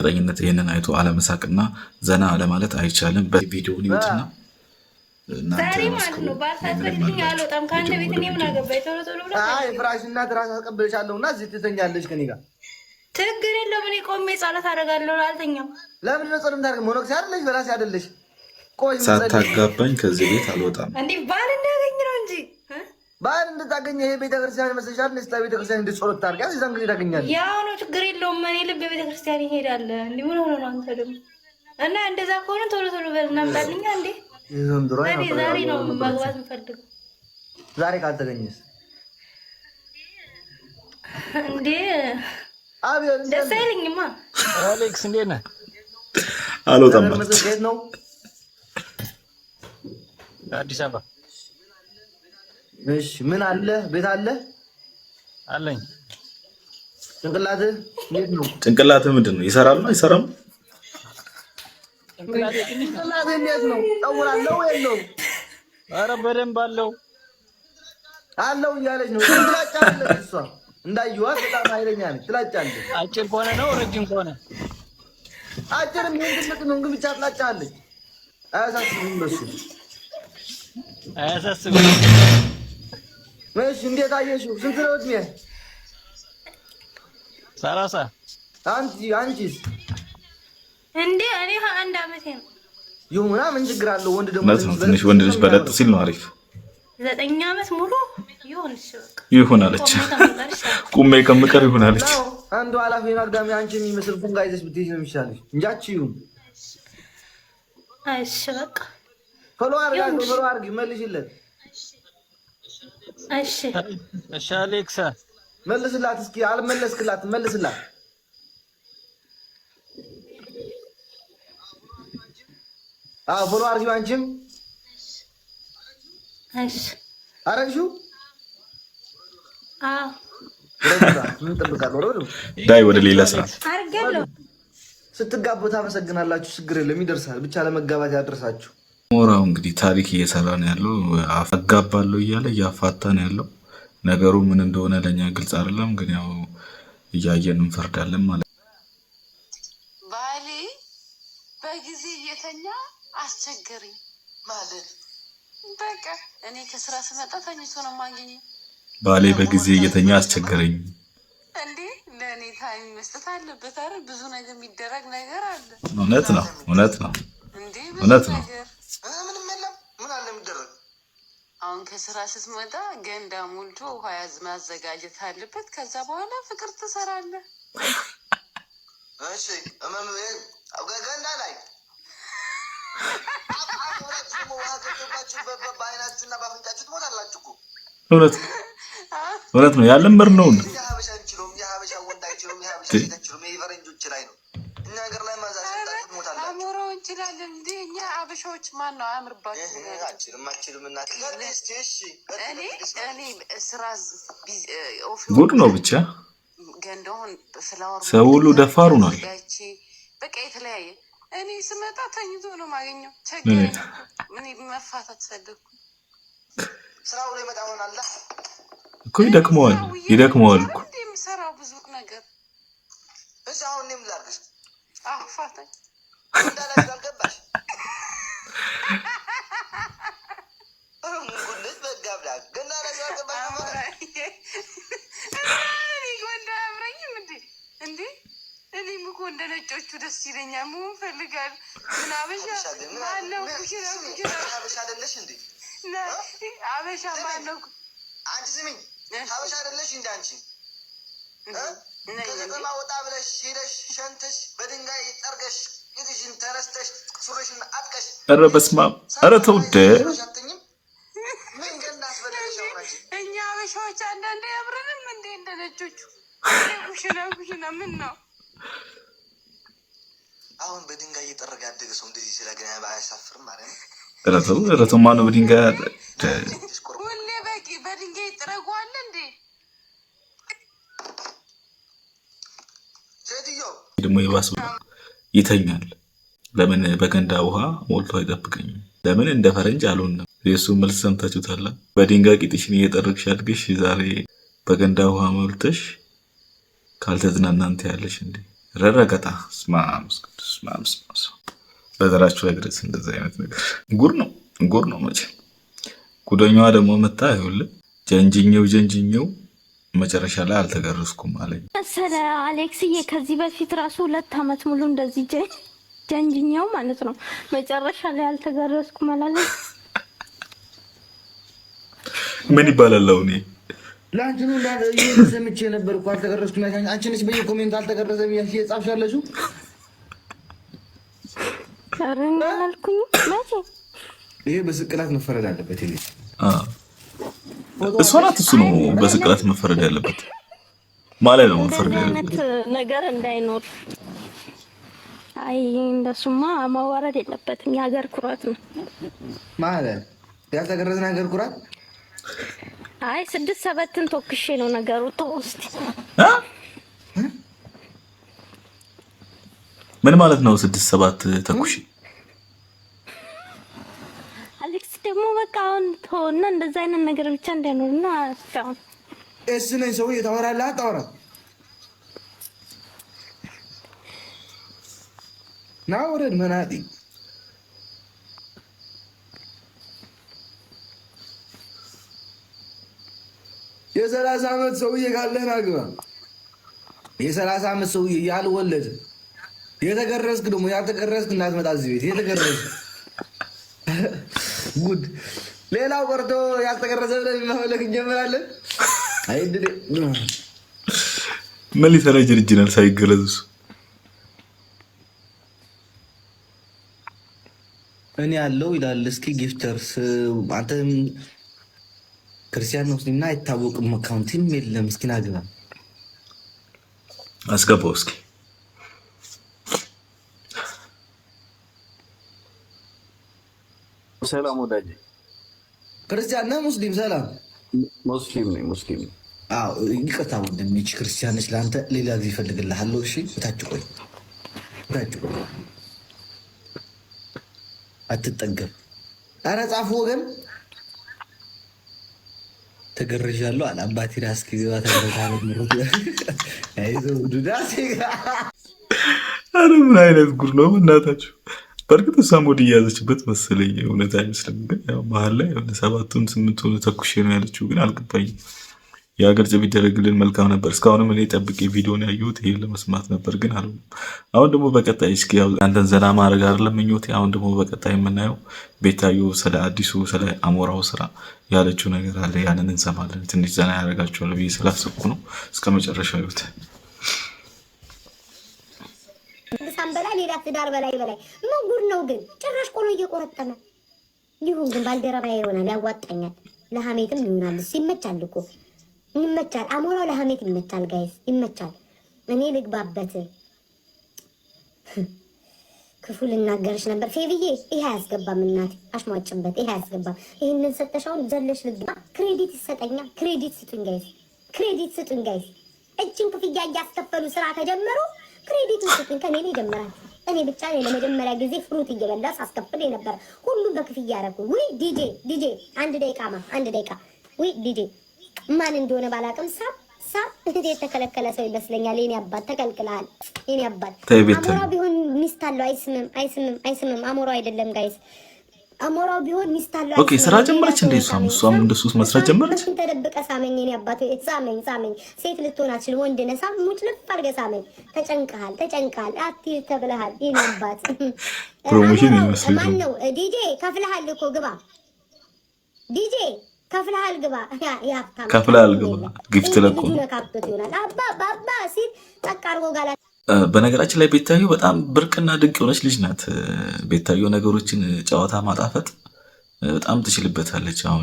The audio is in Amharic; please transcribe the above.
ጠኝነት ይህንን አይቶ አለመሳቅና ዘና አለማለት አይቻልም። በቪዲዮውን ይወጥና ዛሬ ማለት ነው ባልሳትልኝ አልወጣም ከአንተ ቤት እኔ ምን አገባኝ? ቶሎ ቶሎ ብለህ ፍራሽና ትራስ አስቀብልሻለሁና እዚህ ትተኛለሽ ከኔ ጋር ችግር የለውም። እኔ ቆሜ ጸሎት አደርጋለሁ። አልተኛም። ለምን ነው ጸሎት ታደርግ? ሞኖክስ አይደለሽ በራሴ አይደለሽ? ቆይ ሳታጋባኝ ከዚህ ቤት አልወጣም። እንዴ ባል እንዳገኝ ነው እንጂ ባል እንድታገኝ ይሄ ቤተክርስቲያን መስለሻል? ነስታ ቤተክርስቲያን እንድትጸሎት ታርጋስ እዛን ጊዜ ታገኛለሽ። ያው ነው ችግር የለውም። እኔ ልብ ቤተክርስቲያን ይሄዳል። እንዴ ምን ሆነ ነው አንተ ደግሞ? እና እንደዛ ከሆነ ቶሎ ቶሎ በል እናምጣልኛ እንዴ ዛሬ ነው መግባት የምፈልገው። ዛሬ ካልተገኘስ እንዴ ደስ አይለኝማ። አሌክስ እንዴት ነህ? አልወጣም ማለት ነው። አዲስ አበባ። እሺ ምን አለ? ቤት አለ አለኝ። ጭንቅላትህ እንዴት ነው? ጭንቅላትህ ምንድን ነው? ይሰራል ነው አይሰራም? ጭንቅላትህ እንዴት ነው? ጠውር አለው የለውም? ኧረ በደንብ አለው አለው እያለች ነው። ትላጫለች እሷ እንዳየኋት በጣም ኃይለኛ ነች። ትላጫለች። አጭር ከሆነ ነው ረጅም ከሆነ? አጭርም ይሁን ትልቅ ነው ግን ብቻ ትላጫለች። አያሳስብም በሱ አያሳስብም። እሺ እንዴት አየሽው? ስንት ነው እድሜ? 30 አንቺስ? እንዴ እኔ 21 ዓመቴ ነው። ይሁንና ምን ችግር አለው? ወንድ ደግሞ ትንሽ ወንድ ልጅ በለጥ ሲል ነው አሪፍ። 9 ዓመት ሙሉ ይሁን አለች። ቁሜ ከምቀር ይሁን አለች። አንዱ ኃላፊ አግዳሚ አንቺ የሚመስል ፉንጋ ይዘሽ ብትይዝ ነው የሚሻልሽ እንጂ አትችይውም። እሺ በቃ ፎሎ አድርጊ መልሽለት። እሺ አሌክሳ መልስላት እስኪ። አልመለስክላት መልስላት። ፎሎ አድርጊው አንቺም። እሺ አረግሽው? ምን ጠብቃለሁ? ዳይ ወደ ሌላ ስራ አርገለው። ስትጋቡ ታመሰግናላችሁ። ችግር የለም ይደርሳል። ብቻ ለመጋባት ያደርሳችሁ። ሞራው እንግዲህ ታሪክ እየሰራ ነው ያለው። አጋባለሁ እያለ እያፋታ ነው ያለው። ነገሩ ምን እንደሆነ ለኛ ግልጽ አይደለም፣ ግን ያው እያየን እንፈርዳለን ማለት ነው። ባሌ በጊዜ እየተኛ አስቸገረኝ ማለት በቃ እኔ ከስራ ስመጣ ተኝቶ ነው የማገኘው። ባሌ በጊዜ እየተኛ አስቸገረኝ። እንዴ ለእኔ ታይም መስጠት አለበት አይደል? ብዙ ነገር የሚደረግ ነገር አለ። እውነት ነው እውነት ነው እንዴ እውነት ነው። ምንም የለም። ምን አለ የሚደረግ? አሁን ከስራ ስትመጣ ገንዳ ሞልቶ ውሃ ማዘጋጀት አለበት። ከዛ በኋላ ፍቅር ትሰራለህ። እሺ ገንዳ ላይ በአይናችሁና በአፍንጫችሁ ትሞታላችሁ እኮ። እውነት ነው ያለመድነው ነው። የሀበሻ እንችሎም የሀበሻ ወንድ አይችሉም። የሀበሻ ሴት አይችሉም። የፈረንጆች ላይ ነው። እኛ ሀገር ላይ ማዛ ትሞታላችሁ። አሞራው እንችላለን እንዴ እኛ አበሻዎች። ማን ነው አያምርባችሁ? አችልም እናት እኔ ስራ ጉድ ነው ብቻ። ገንዳውን ፍላወር ሰው ሁሉ ደፋሩ ነው። በቃ የተለያየ እኔ ስመጣ ተኝቶ ነው የማገኘው። ቸገረኝ። ምን መፋታት ፈለግኩ። ስራው ላይ መጣ ሆናላ እኮ ይደክመዋል እኮ የሚሰራው ብዙ ነገር። እሺ አሁን እኔም ላድርግሽ። ፋታኝ እንዳላሽ አልገባሽ። ጉልት በጋብላ ገና ላይ አልገባሽ ማለት እኔ ጎንዳ አብረኝም እንዴ እኔም እኮ እንደ ነጮቹ ደስ ይለኛል። መሆን ፈልጋለሁ። ምን አበሻ ማነው? አበሻ አይደለሽ እንዴ? አበሻ ማነው? አንቺ ስሚኝ፣ አበሻ አይደለሽ እንዴ አንቺ? ከከተማ ወጣ ብለሽ ሄደሽ ሸንተሽ በድንጋይ ጠርገሽ እጅሽን ተነስተሽ ሱሪሽን አጥቀሽ። ኧረ በስመ አብ! ኧረ ተው እንደ ምን ገና አስፈለገሽ? እኛ አበሻዎች አንዳንዴ አብረንም እንዴ እንደ ነጮቹ ኩሽና ምን ነው? አሁን በድንጋይ እየጠረገ ያደገ ሰው እንደዚህ ስለገና አያሳፍርም ማለት ነው? ኧረ ተው ማነው በድንጋይ ሁሌ በቂ በድንጋይ ይጥረጓል እንዴ? ሴትዮ ደግሞ ይባስ ይተኛል። ለምን በገንዳ ውሃ ሞልቶ አይጠብቀኝም? ለምን እንደ ፈረንጅ አልሆንም? የእሱ መልስ ሰምታችሁታል። በድንጋይ ቂጥሽን እየጠረግሽ አድገሽ ዛሬ በገንዳ ውሃ ሞልተሽ ካልተዝናናንተ ያለሽ እንዴ? ረረገጣ በዘራችሁ ላይ ድረስ እንደዚህ አይነት ነገር ጉር ነው መቼ ጉደኛዋ ደግሞ መጣ ይኸውልህ ጀንጅኘው መጨረሻ ላይ አልተገረዝኩም አለኝ መሰለ አሌክስዬ። ከዚህ በፊት ራሱ 2 ዓመት ሙሉ እንደዚህ ጀንጅኘው ማለት ነው መጨረሻ ላይ አልተገረዝኩም አላለኝ። ምን ይባላል አሁን ላንቺ ነው እየሰምቼ ነበር እኮ አልተገረዝኩም ያቻኝ አንቺ ነሽ በየኮሜንት አልተገረዘም ያልሽ የጻፍሻለሽው አረና አልኩኝ መቼ ይሄ በስቅላት መፈረድ አለበት ይሄ እሱ ነው በስቅላት መፈረድ ያለበት ማለት ነው መፈረድ ያለበት ነገር እንዳይኖር አይ እንደሱማ ማዋረድ የለበትም የሀገር ኩራት ነው ማለት ያልተገረዘን ሀገር ኩራት አይ 6-7ን ተወክሼ ነው ነገሩ ተውስቲ ምን ማለት ነው 6-7 ተኩሽ አሌክስ ደግሞ በቃ አሁን ተውና እንደዛ አይነት ነገር ብቻ እንዳይኖርና አስታውን ነኝ ሰው እየተወራለህ አታወራ ናውረድ መናጢ የ30 ዓመት ሰውዬ ካለህን አግባ። የ30 ዓመት ሰውዬ ያልወለደ የተገረዝክ ደግሞ ያልተገረዝክ እንዳትመጣ እዚህ ቤት የተገረዝክ ጉድ። ሌላው ቀርቶ ያልተገረዘ ብለን መፈለግ እንጀምራለን። አይድል ምን ሊሰራ ይችላል ሳይገረዝ? እኔ ያለው ይላል። እስኪ ጊፍተርስ አንተ ክርስቲያን ሙስሊምና አይታወቅም። አካውንትም የለም። እስኪ ናግባ አስገባው እስኪ ሰላም ወዳጄ። ክርስቲያን ነህ ሙስሊም? ሰላም ሙስሊም ነኝ። ሙስሊም አዎ። ይቅርታ ወንድም፣ ይህች ክርስቲያን ነች። ለአንተ ሌላ ጊዜ እፈልግልሃለሁ። እሺ፣ ታች ቆይ፣ አትጠገብ። ኧረ ጻፉ ወገን። ተገርዣለሁ አለ አባቴ። ራስ ገባ ተገረዛለ ምሩት አይዞህ ዱዳሴ። ኧረ ምን አይነት ጉድ ነው እናታችሁ! በእርግጥ እሷም ወደ እያዘችበት መሰለኝ። እውነት አይመስልም ግን ያው መሀል ላይ የሆነ 7ቱን 8ቱን ተኩሼ ነው ያለችው። ግን አልገባኝም። የሀገር ጭብ ቢደረግልን መልካም ነበር። እስካሁንም እኔ ጠብቄ ቪዲዮን ያየሁት ይሄን ለመስማት ነበር፣ ግን አሉ። አሁን ደግሞ በቀጣይ እስኪ ያው አንተን ዘና ማድረግ አይደለም ምኞቴ። አሁን ደግሞ በቀጣይ የምናየው ቤታዮ ስለ አዲሱ ስለ አሞራው ስራ ያለችው ነገር አለ። ያንን እንሰማለን። ትንሽ ዘና ያደርጋቸዋል ብዬ ስላሰብኩ ነው። እስከ መጨረሻው ይሁት ሳምበላ ሌላ ትዳር በላይ ምን ጉድ ነው ግን! ጭራሽ ቆሎ እየቆረጠመ ይሁን ግን ባልደረባዬ ይሆናል፣ ያዋጣኛል። ለሐሜትም ይሆናል። ይመቻል እኮ ይመቻል። አሞራው ለሐሜት ይመቻል። ጋይስ ይመቻል። እኔ ልግባበት። ክፉ ልናገርሽ ነበር ፌብዬ። ይሄ አያስገባም እናቴ፣ አሽሟጭበት። ይሄ አያስገባም። ይሄንን ሰጠሻውን ዘለሽ ልግባ። ክሬዲት ይሰጠኛ። ክሬዲት ስጡኝ ጋይስ፣ ክሬዲት ስጡኝ ጋይስ። እጅን ክፍያ እያስከፈሉ ስራ ከጀመሩ ክሬዲት ስጡኝ። ከኔ ላይ ጀመራችሁ። እኔ ብቻ ነኝ ለመጀመሪያ ጊዜ ፍሩት እየበላ ሳስከፍል ነበር። ሁሉም በክፍያ ያረኩ። ወይ ዲጄ አንድ ደቂቃ ወይ ዲጄ ማን እንደሆነ ባላቅም ሳብ የተከለከለ ሰው ይመስለኛል። የኔ አባት ተከልክለሃል። የኔ አባት አሞራው ቢሆን ሚስት አለው። አይስምም። አሞራው አይደለም ጋይስ። አሞራው ቢሆን ሚስት አለው። ኦኬ ስራ ጀመረች እንዴ? እሷም እንደሱ መስራት ጀመረች። ተደብቀ ሳመኝ። የኔ አባት ሳመኝ። ሴት ልትሆን አትችል። ወንድ ነህ። ሙጭ ልፍ አድርገህ ሳመኝ። ተጨንቀሃል። አትሂድ ተብለሃል። የኔ አባት ፕሮሞሽን ይመስል ማን ነው? ዲጄ ከፍለሃል እኮ ግባ። ዲጄ ከፍለሃል ግባ። ከፍለሃል ግባ። ጊፍት ለቆ ይሆናል። አባ ሲል ጠቅ አድርጎ ጋላ። በነገራችን ላይ ቤታዮ በጣም ብርቅና ድንቅ የሆነች ልጅ ናት። ቤታዮ ነገሮችን ጨዋታ ማጣፈጥ በጣም ትችልበታለች። አሁን